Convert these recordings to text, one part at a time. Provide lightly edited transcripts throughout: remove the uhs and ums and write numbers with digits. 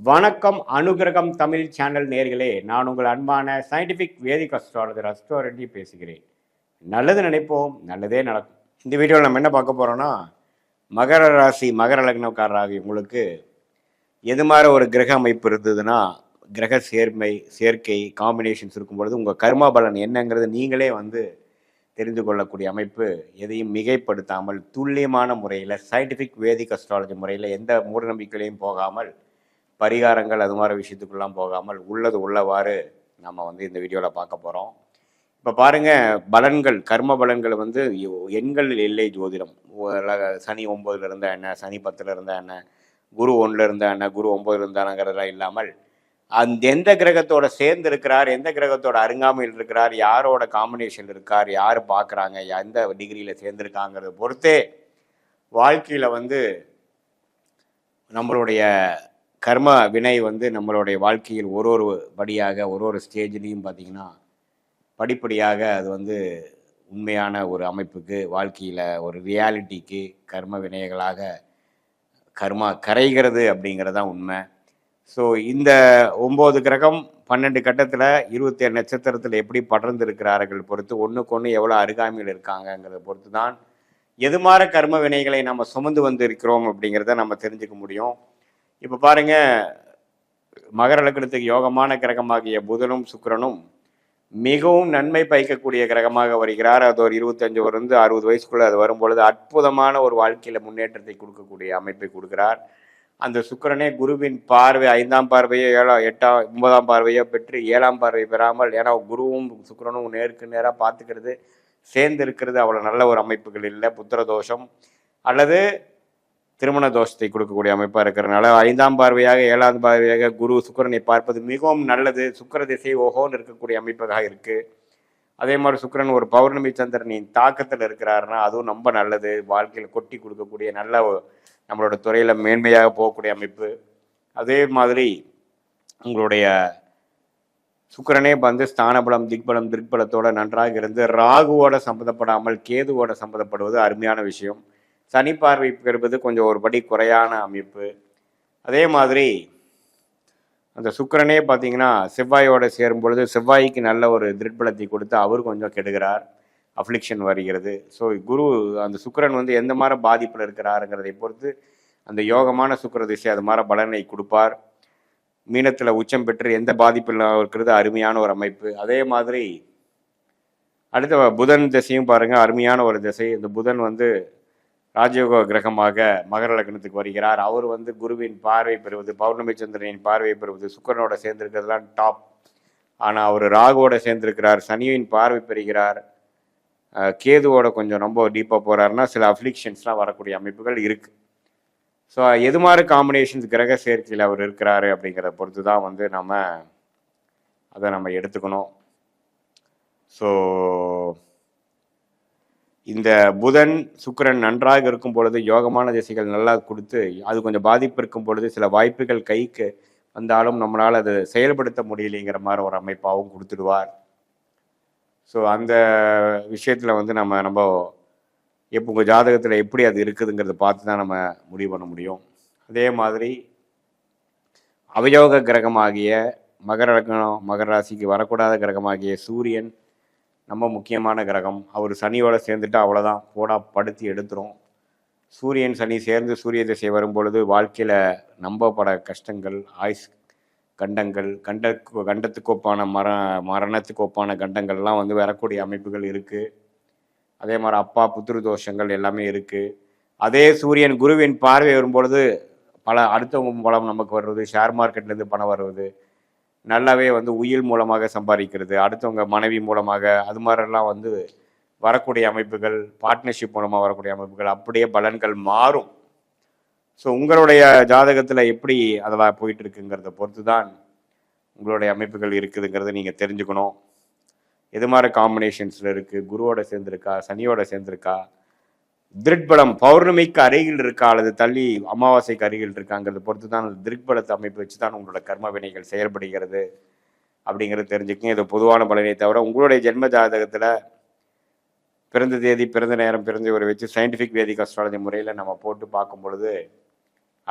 வணக்கம் அனுகிரகம் தமிழ் சேனல் நேர்களே, நான் உங்கள் அன்பான சயின்டிஃபிக் வேதிக் அஸ்ட்ராலஜர் அஸ்ட்ரோரெட்டி பேசுகிறேன். நல்லது நினைப்போம், நல்லதே நடக்கும். இந்த வீடியோவில் நம்ம என்ன பார்க்க போகிறோன்னா, மகர ராசி மகர லக்னக்காரராகி உங்களுக்கு எது மாதிரி ஒரு கிரக அமைப்பு இருந்ததுன்னா, கிரக சேர்க்கை காம்பினேஷன்ஸ் இருக்கும் பொழுது உங்கள் கர்மா பலன் என்னங்கிறது நீங்களே தெரிந்து கொள்ளக்கூடிய அமைப்பு. எதையும் மிகைப்படுத்தாமல் துல்லியமான முறையில் சயின்டிஃபிக் வேதிக் அஸ்ட்ராலஜி முறையில் எந்த மூட நம்பிக்கையிலையும் போகாமல், பரிகாரங்கள் அது மாதிரி விஷயத்துக்குலாம் போகாமல் உள்ளது உள்ளவாறு நம்ம இந்த வீடியோவில் பார்க்க போகிறோம். இப்போ பாருங்கள், பலன்கள் கர்ம பலன்கள் எண்கள் இல்லை ஜோதிடம். சனி 9ல் இருந்தால் என்ன, சனி 10ல் இருந்தால் என்ன, குரு 1ல் இருந்தால் என்ன, குரு 9ல் இருந்தாங்கிறதெல்லாம் இல்லாமல் அந்த எந்த கிரகத்தோட சேர்ந்து இருக்கிறார், எந்த கிரகத்தோட அருங்காமையில் இருக்கிறார், யாரோட காம்பினேஷன் இருக்கார், யார் பார்க்குறாங்க, எந்த டிகிரியில் சேர்ந்துருக்காங்கிறத பொறுத்தே வாழ்க்கையில் நம்மளுடைய கர்ம வினை நம்மளுடைய வாழ்க்கையில் ஒரு ஒரு படியாக ஒரு ஒரு ஸ்டேஜ்லேயும் பார்த்திங்கன்னா படிப்படியாக அது உண்மையான ஒரு அமைப்புக்கு, வாழ்க்கையில் ஒரு ரியாலிட்டிக்கு கர்ம வினைகளாக கர்மா கரைகிறது அப்படிங்கிறதான் உண்மை. ஸோ இந்த 9 கிரகம் 12 கட்டத்தில் 27 நட்சத்திரத்தில் எப்படி படர்ந்து இருக்கிறார்கள் பொறுத்து, ஒன்றுக்கு ஒன்று எவ்வளோ அருகாமையில் இருக்காங்கங்கிறத பொறுத்து தான் எது மாதிரி கர்ம வினைகளை நம்ம சுமந்து இருக்கிறோம் அப்படிங்கிறத நம்ம தெரிஞ்சுக்க முடியும். இப்போ பாருங்க, மகர லக்னத்துக்கு யோகமான கிரகமாகிய புதனும் சுக்கிரனும் மிகவும் நன்மை பயக்கக்கூடிய கிரகமாக வருகிறார். அது ஒரு 25 60 வயசுக்குள்ள அது வரும்பொழுது அற்புதமான ஒரு வாழ்க்கையில முன்னேற்றத்தை கொடுக்கக்கூடிய அமைப்பை கொடுக்கிறார். அந்த சுக்கிரனே குருவின் பார்வை 5ஆம் பார்வையோ 8ஆம் 9ஆம் பார்வையோ பெற்று 7ஆம் பார்வை பெறாமல், ஏன்னா குருவும் சுக்கிரனும் நேருக்கு நேராக பார்த்துக்கிறது, சேர்ந்து இருக்கிறது அவ்வளோ நல்ல ஒரு அமைப்புகள் இல்லை. புத்திர தோஷம் அல்லது திருமண தோஷத்தை கொடுக்கக்கூடிய அமைப்பாக இருக்கிறதுனால 5ஆம் பார்வையாக 7ஆம் பார்வையாக குரு சுக்கிரனை பார்ப்பது மிகவும் நல்லது. சுக்கிர திசை ஓஹோன்னு இருக்கக்கூடிய அமைப்பாக இருக்குது. அதே மாதிரி சுக்கிரன் ஒரு பௌர்ணமி சந்திரனின் தாக்கத்தில் இருக்கிறாருன்னா அதுவும் ரொம்ப நல்லது. வாழ்க்கையில் கொட்டி கொடுக்கக்கூடிய நல்ல நம்மளோட துறையில் மேன்மையாக போகக்கூடிய அமைப்பு. அதே மாதிரி உங்களுடைய சுக்கிரனே ஸ்தானபலம் திக்பலம் திருப்பலத்தோட நன்றாக இருந்து ராகுவோட சம்மந்தப்படாமல் கேதுவோட சம்மந்தப்படுவது அருமையான விஷயம். சனி பார்வை பெறுவது கொஞ்சம் ஒரு படி குறையான அமைப்பு. அதே மாதிரி அந்த சுக்கிரனே பார்த்தீங்கன்னா செவ்வாயோட சேரும் பொழுது செவ்வாய்க்கு நல்ல ஒரு திருட்பலத்தை கொடுத்து அவர் கொஞ்சம் கெடுகிறார், அஃப்ளிக்ஷன் வருகிறது. ஸோ குரு அந்த சுக்கிரன் எந்த மாதிரி பாதிப்பில் இருக்கிறாருங்கிறதை பொறுத்து அந்த யோகமான சுக்கிர திசை அது மாதிரி பலனை கொடுப்பார். மீனத்தில் உச்சம் பெற்று எந்த பாதிப்பில் இருக்கிறது அருமையான ஒரு அமைப்பு. அதே மாதிரி அடுத்த புதன் திசையும் பாருங்கள், அருமையான ஒரு திசை. இந்த புதன் ராஜயோக கிரகமாக மகர லக்னத்துக்கு வருகிறார். அவர் குருவின் பார்வை பெறுவது, பௌர்ணமி சந்திரனின் பார்வை பெறுவது, சுக்கிரனோட சேர்ந்திருக்கிறதுலாம் டாப். ஆனால் அவர் ராகுவோட சேர்ந்திருக்கிறார், சனியின் பார்வை பெறுகிறார், கேதுவோட கொஞ்சம் ரொம்ப டீப்பாக போகிறாருன்னா சில அஃப்ளிக்ஷன்ஸ்லாம் வரக்கூடிய அமைப்புகள் இருக்குது. ஸோ எது மாதிரி காம்பினேஷன்ஸ் கிரக சேர்க்கையில் அவர் இருக்கிறாரு அப்படிங்கிறத பொறுத்து தான் நம்ம அதை நம்ம எடுத்துக்கணும். ஸோ இந்த புதன் சுக்கிரன் நன்றாக இருக்கும் பொழுது யோகமான திசைகள் நல்லா கொடுத்து, அது கொஞ்சம் பாதிப்பு இருக்கும் பொழுது சில வாய்ப்புகள் கைக்கு வந்தாலும் நம்மளால் அதை செயல்படுத்த முடியலைங்கிற மாதிரி ஒரு அமைப்பாகவும் கொடுத்துடுவார். ஸோ அந்த விஷயத்தில் நம்ம எப்போ உங்கள் ஜாதகத்தில் எப்படி அது இருக்குதுங்கிறத பார்த்து தான் நம்ம முடிவு பண்ண முடியும். அதே மாதிரி அவயோக கிரகமாகிய மகர லக்னம் மகர ராசிக்கு வரக்கூடாத கிரகமாகிய சூரியன் ரொம்ப முக்கியமான கிரகம். அவர் சனியோட சேர்ந்துட்டு அவ்வளோதான், போடா படுத்தி எடுத்துரும். சூரியன் சனி சேர்ந்து சூரிய திசை வரும்பொழுது வாழ்க்கையில் நம்பப்பட கஷ்டங்கள், ஆயுஸ் கண்டங்கள், கண்டத்துக்கு ஒப்பான மரணத்துக்கு ஒப்பான கண்டங்கள்லாம் வரக்கூடிய அமைப்புகள் இருக்குது. அதே மாதிரி அப்பா புத்திரு தோஷங்கள் எல்லாமே இருக்குது. அதே சூரியன் குருவின் பார்வை வரும்பொழுது பல அடுத்தவங்க மூலம் நமக்கு வருவது, ஷேர் மார்க்கெட்லேருந்து பணம் வருவது, நல்லாவே உயில் மூலமாக சம்பாதிக்கிறது, அடுத்தவங்க மனைவி மூலமாக, அது மாதிரிலாம் வரக்கூடிய அமைப்புகள், பார்ட்னர்ஷிப் மூலமாக வரக்கூடிய அமைப்புகள், அப்படியே பலன்கள் மாறும். ஸோ உங்களுடைய ஜாதகத்தில் எப்படி அதெல்லாம் போயிட்டு இருக்குங்கிறத பொறுத்து தான் உங்களுடைய அமைப்புகள் இருக்குதுங்கிறத நீங்கள் தெரிஞ்சுக்கணும். எது மாதிரி காம்பினேஷன்ஸில் இருக்குது, குருவோட சேர்ந்துருக்கா, சனியோட சேர்ந்துருக்கா, திருட்பலம் பௌர்ணமிக்கு அருகில் இருக்கா அல்லது தள்ளி அமாவாசைக்கு அருகில் இருக்காங்கிறத பொறுத்து தான் அந்த திருட்பலத்தை அமைப்பு வச்சு தான் உங்களோட கர்ம வினைகள் செயல்படுகிறது அப்படிங்கிறது தெரிஞ்சுக்கங்க. இது பொதுவான பலனை தவிர உங்களுடைய ஜென்ம ஜாதகத்தில் பிறந்த தேதி, பிறந்த நேரம், பிறந்த ஒரு வச்சு சயின்டிஃபிக் வேதிக் அஸ்ட்ராலஜி முறையில் நம்ம போட்டு பார்க்கும் பொழுது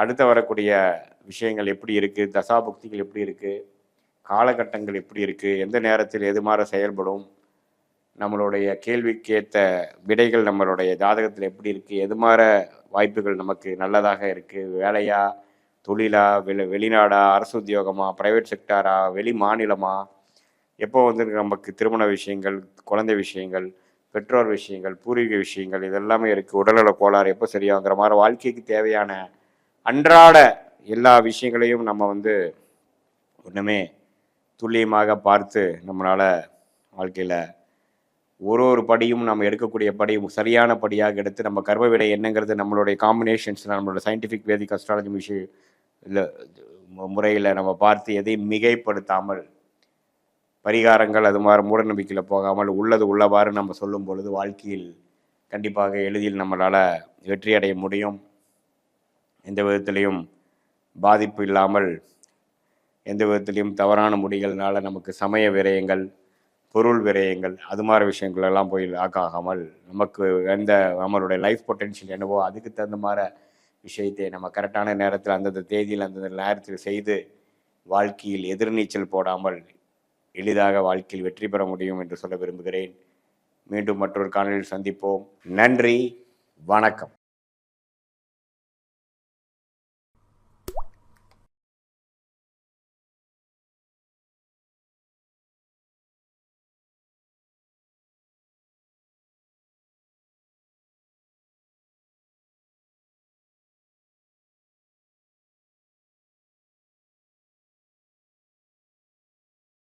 அடுத்து வரக்கூடிய விஷயங்கள் எப்படி இருக்குது, தசாபுக்திகள் எப்படி இருக்குது, காலகட்டங்கள் எப்படி இருக்குது, எந்த நேரத்தில் எது மாதிரி செயல்படும், நம்மளுடைய கேள்விக்கேற்ற விடைகள் நம்மளுடைய ஜாதகத்தில் எப்படி இருக்குது, எது மாதிரி வாய்ப்புகள் நமக்கு நல்லதாக இருக்குது, வேலையா, தொழிலா, வெளிநாடா, அரசு உத்தியோகமா, ப்ரைவேட் செக்டாரா, வெளி மாநிலமா, எப்போ வந்து நமக்கு திருமண விஷயங்கள், குழந்தை விஷயங்கள், பெற்றோர் விஷயங்கள், பூர்வீக விஷயங்கள், இதெல்லாமே இருக்குது. உடல்நல கோளாறு எப்போ சரியாகிற மாதிரி வாழ்க்கைக்கு தேவையான அன்றாட எல்லா விஷயங்களையும் நம்ம வந்து ஒன்றுமே துல்லியமாக பார்த்து நம்மளால் வாழ்க்கையில் ஒரு படியும் நம்ம எடுக்கக்கூடிய படியும் சரியான படியாக எடுத்து நம்ம கர்ம விடை என்னங்கிறது நம்மளுடைய காம்பினேஷன்ஸ், நம்மளோட சயின்டிஃபிக் வேதிக் அஸ்ட்ராலஜி விஷயம் இல்லை முறையில் நம்ம பார்த்து எதையும் மிகைப்படுத்தாமல் பரிகாரங்கள் அது மாதிரி மூட நம்பிக்கையில் போகாமல் உள்ளது உள்ளவாறு நம்ம சொல்லும் பொழுது வாழ்க்கையில் கண்டிப்பாக எளிதில் நம்மளால் வெற்றி அடைய முடியும். எந்த விதத்திலையும் பாதிப்பு இல்லாமல், எந்த விதத்திலையும் தவறான முடிகள்னால நமக்கு சமய விரயங்கள், பொருள் விரயங்கள், அது மாதிரி விஷயங்கள் எல்லாம் போய் லாக் ஆகாமல் நமக்கு எந்த நம்மளுடைய லைஃப் பொட்டென்ஷியல் என்னவோ அதுக்கு தகுந்த மாதிரி விஷயத்தை நம்ம கரெக்டான நேரத்தில் அந்தந்த தேதியில் அந்தந்த நேரத்தில் செய்து வாழ்க்கையில் எதிர்நீச்சல் போடாமல் எளிதாக வாழ்க்கையில் வெற்றி பெற முடியும் என்று சொல்ல விரும்புகிறேன். மீண்டும் மற்றொரு காணொலியில் சந்திப்போம். நன்றி, வணக்கம்.